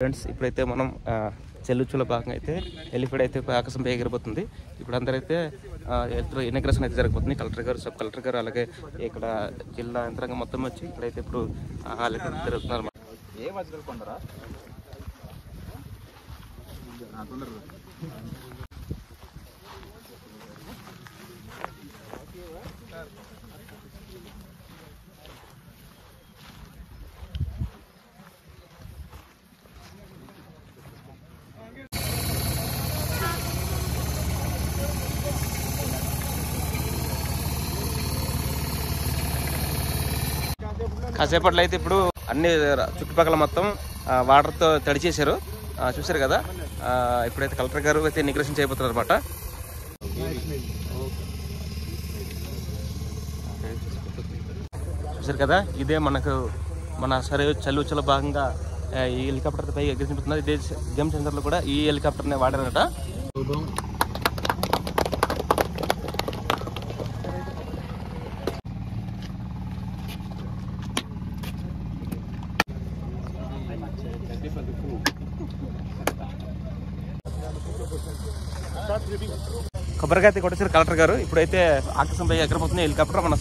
Friends ఇప్పుడైతే మనం చెల్లుచుల భాగంగా అయితే ఎలిఫెంట్ అయితే ఆకాశంపై ఎగిరిపోతుంది. ఇప్పుడు అందరైతే ఇనాగ్రేషన్ అయితే జరగబోతుంది. కలెక్టర్ గారు, సబ్ కలెక్టర్ గారు, అలాగే ఇక్కడ జిల్లా యంత్రాంగం మొత్తం వచ్చి ఇక్కడైతే ఇప్పుడు జరుగుతున్నారు అన్నమాట. కాసేపట్లో అయితే ఇప్పుడు అన్ని చుట్టుపక్కల మొత్తం వాటర్తో తడి చేశారు, చూసారు కదా. ఇప్పుడైతే కలెక్టర్ గారు అయితే ఇనాగ్రేషన్ చేయబోతున్నారు అనమాట. చూసారు కదా, ఇదే మన చెల్లుచల భాగంగా ఈ హెలికాప్టర్ పై ఎగిరిపోతున్నారు. ఇదే గేమ్ సెంటర్లో కూడా ఈ హెలికాప్టర్ని వాడారట. కొబ్బరికాయ అయితే కొట్టేసారు కలెక్టర్ గారు. ఇప్పుడైతే ఆకాశంపై ఎగరబోతుంది హెలికాప్టర్. మన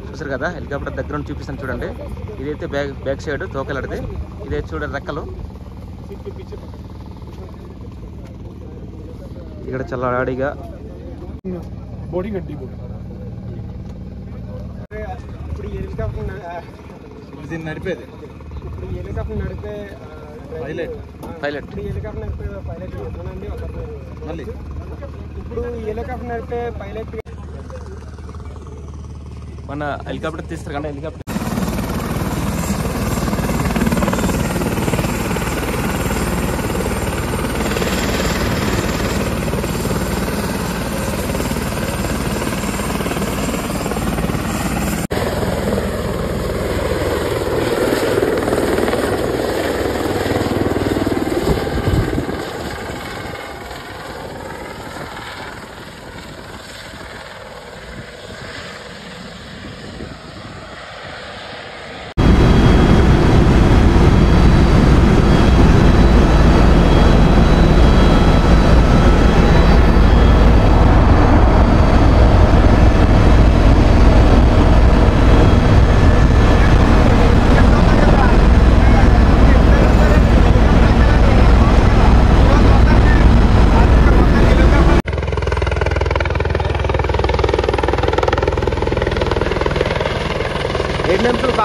చూసారు కదా, హెలికాప్టర్ దగ్గర నుంచి చూపిస్తాను చూడండి. ఇదైతే బ్యాక్ సైడ్ తోకలాడితే, ఇదైతే చూడండి రెక్కలు. ఇక్కడ చల్లడిగా నడిపేది ఇప్పుడు హెలికాప్టర్ నడిపే పైలట్ మళ్ళీ ఇప్పుడు హెలికాప్టర్ నడిపే పైలట్ మన హెలికాప్టర్ తీస్తారు కదా. హెలికాప్టర్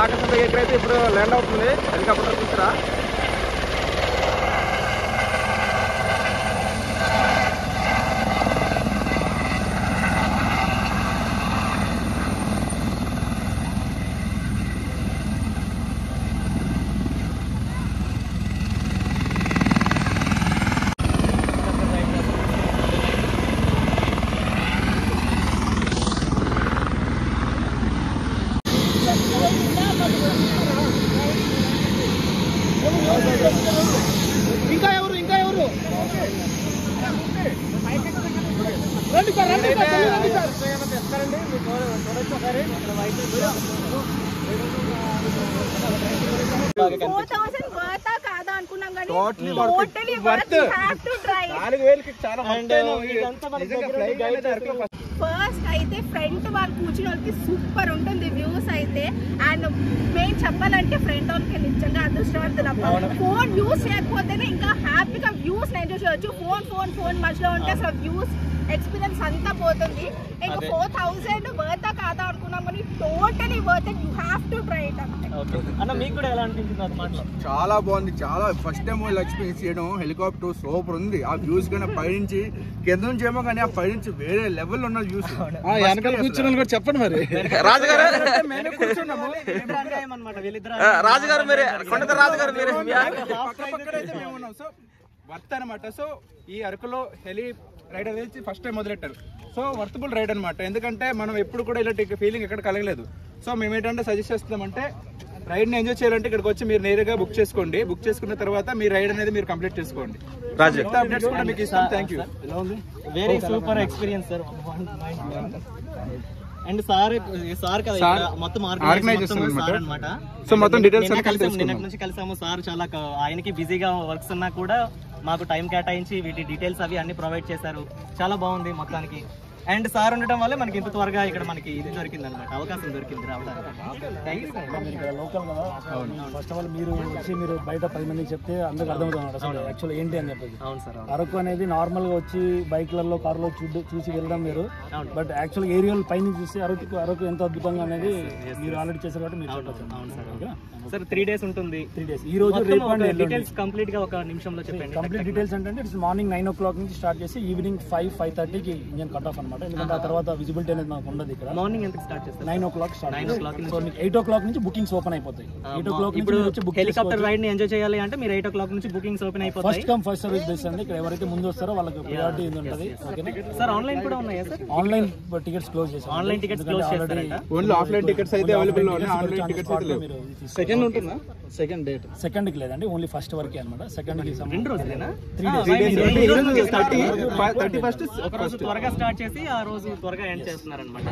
ఆకాశంపై ఎక్కడైతే ఇప్పుడు ల్యాండ్ అవుతుంది హెలికాప్టర్ చూసారా. ఇంకా ఎవరు రండి సార్, రండి సార్. ఫస్ట్ అయితే ఫ్రంట్ వాళ్ళు కూర్చుని వాళ్ళకి సూపర్ ఉంటుంది వ్యూస్ అయితే. అండ్ మెయిన్ చెప్పాలంటే ఫ్రంట్ వాళ్ళకి నిజంగా అదృష్టవంతులు. ఫోన్ యూస్ చేయకపోతేనే ఇంకా హ్యాపీగా వ్యూస్ ఎంజాయ్ చేయొచ్చు. ఫోన్ మధ్యలో ఉంటే అసలు వ్యూస్ ఎక్స్పీరియన్స్ అంతా పోతుంది. ఇంకా 4000 వర్త్ కాదా అనుకున్నాం కానీ totally worth it. You have to try it. అన్న మీకు కూడా ఎలా అనిపించింది? చాలా బాగుంది. చాలా ఫస్ట్ టైం ఎక్స్పీరియన్స్ చేయడం. హెలికాప్టర్ సూపర్ ఉంది. ఆ వ్యూస్ కానీ పైనుంచి కింద నుంచి ఏమో కానీ ఆ పైనుంచి వేరే లెవెల్ ఉన్న వ్యూస్. వెనకాల కూర్చున్నాను కూడా చెప్పండి మరి. రాజుగారు రాజుగారు మీరే రాజుగారు మీరే మేము ఉన్నాం. సో వర్త్ అనమాట. సో ఈ అరకులో హెలి రైడ్ అనేది ఫస్ట్ టైం మొదలెట్టారు. సో వర్తబుల్ రైడ్ అనమాట. ఎందుకంటే మనం ఎప్పుడు కూడా ఇలాంటి ఫీలింగ్ ఎక్కడ కలగలేదు. సో మేము ఏంటంటే సజెస్ట్ చేస్తామంటే రైడ్ని ఎంజాయ్ చేయాలంటే ఇక్కడికి వచ్చి మీరు నేరుగా బుక్ చేసుకోండి. బుక్ చేసుకున్న తర్వాత మీ రైడ్ అనేది మీరు కంప్లీట్ చేసుకోండి. రాజు అప్డేట్స్ కూడా మీకు ఇస్తాం. Thank you. Very super experience sir. And sir కదా ఇక్కడ మొత్తం ఆర్గనైజ్ చేస్తున్నారు అన్నమాట. సో మొత్తం డీటెయిల్స్ అన్ని కలిసి నిన్నటి నుంచి కలిసాము. సార్ చాలా ఆయనకి బిజీగా వర్క్స్ ఉన్నా కూడా మాకు టైం కేటాయించి వీటి డీటెయిల్స్ అవి అన్ని ప్రొవైడ్ చేశారు. చాలా బాగుంది మొత్తానికి. అండ్ సార్ ఉండటం వల్ల మనకి ఇంత త్వరగా ఇక్కడ మనకి ఇది దొరికింది అనమాట, అవకాశం దొరికింది రావడానికి. లోకల్ కదా, ఫస్ట్ ఆఫ్ ఆల్ మీరు వచ్చి మీరు బయట 10 మందికి చెప్తే అందరికి అర్థమవుతుంది అసలు యాక్చువల్ ఏంటి అని చెప్పేసి. అవును సార్. అరకు అనేది నార్మల్ గా వచ్చి బైక్లలో కార్లో చూసి వెళ్ళడం మీరు, బట్ యాక్చువల్ ఏరియాలు పైన చూస్తే అరకు ఎంత అద్భుతంగా అనేది మీరు ఆల్రెడీ చేశారు కాబట్టి మీరు చెప్పచ్చు. అవును సార్. సార్ 3 days ఉంటుంది. 3 days. ఈ రోజు రేపు డీటెయిల్స్ కంప్లీట్ గా ఒక నిమిషంలో చెప్పండి. కంప్లీట్ డీటెయిల్స్ అంటే ఇట్స్ మార్నింగ్ 9 o'clock నుంచి స్టార్ట్ చేసి ఈవినింగ్ 5-5:30కి ఇంజన్ కట్ ఆఫ్ అనమాట. ఎందుకంటే ఆ తర్వాత విజిబిలిటీ అనేది మనకు ఉండదు ఇక్కడ. మార్నింగ్ ఎంత స్టార్ట్ చేస్తారు? 9 o'clock స్టార్ట్. 9 o'clock సో మీకు 8 o'clock నుంచి బుకింగ్స్ ఓపెన్ అయిపోతాయి. 8 o'clock ఇప్పుడు నుంచి బుక్ హెలికాప్టర్ రైడ్ ని ఎంజాయ్ చేయాలి అంటే మీరు 8 o'clock నుంచి బుకింగ్స్ ఓపెన్ అయిపోతాయి. First come first service base అండి. ఇక్కడ ఎవరైతే ముందు వస్తారో వాళ్ళకి ప్రయారిటీ ఉంటుంది. ఓకేనా సార్? ఆన్లైన్ కూడా ఉన్నాయా సార్? ఆన్లైన్ టికెట్స్ క్లోజ్ చేశారు. ఆన్లైన్ టికెట్స్ క్లోజ్ చేస్తారంట. ఓన్లీ ఆఫ్లైన్ టికెట్స్ అయితే అవైలబుల్ లో ఉన్నాయి, ఆన్లైన్ టికెట్స్ అయితే లేవు. సెకండ్ ఉంటుందా? సెకండ్ డేట్ సెకండ్ కి లేదండి, ఓన్లీ ఫస్ట్ వరకే అన్నమాట. సెకండ్ కి 2 రోజులేనా? 3 days. 31st ఒక రోజు త్వరగా స్టార్ట్ చేసి ఆ రోజు త్వరగా ఎండ్ చేస్తున్నారు అనమాట.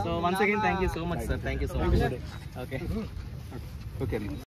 So once again thank you so much sir. Thank you so much. Okay. Okay.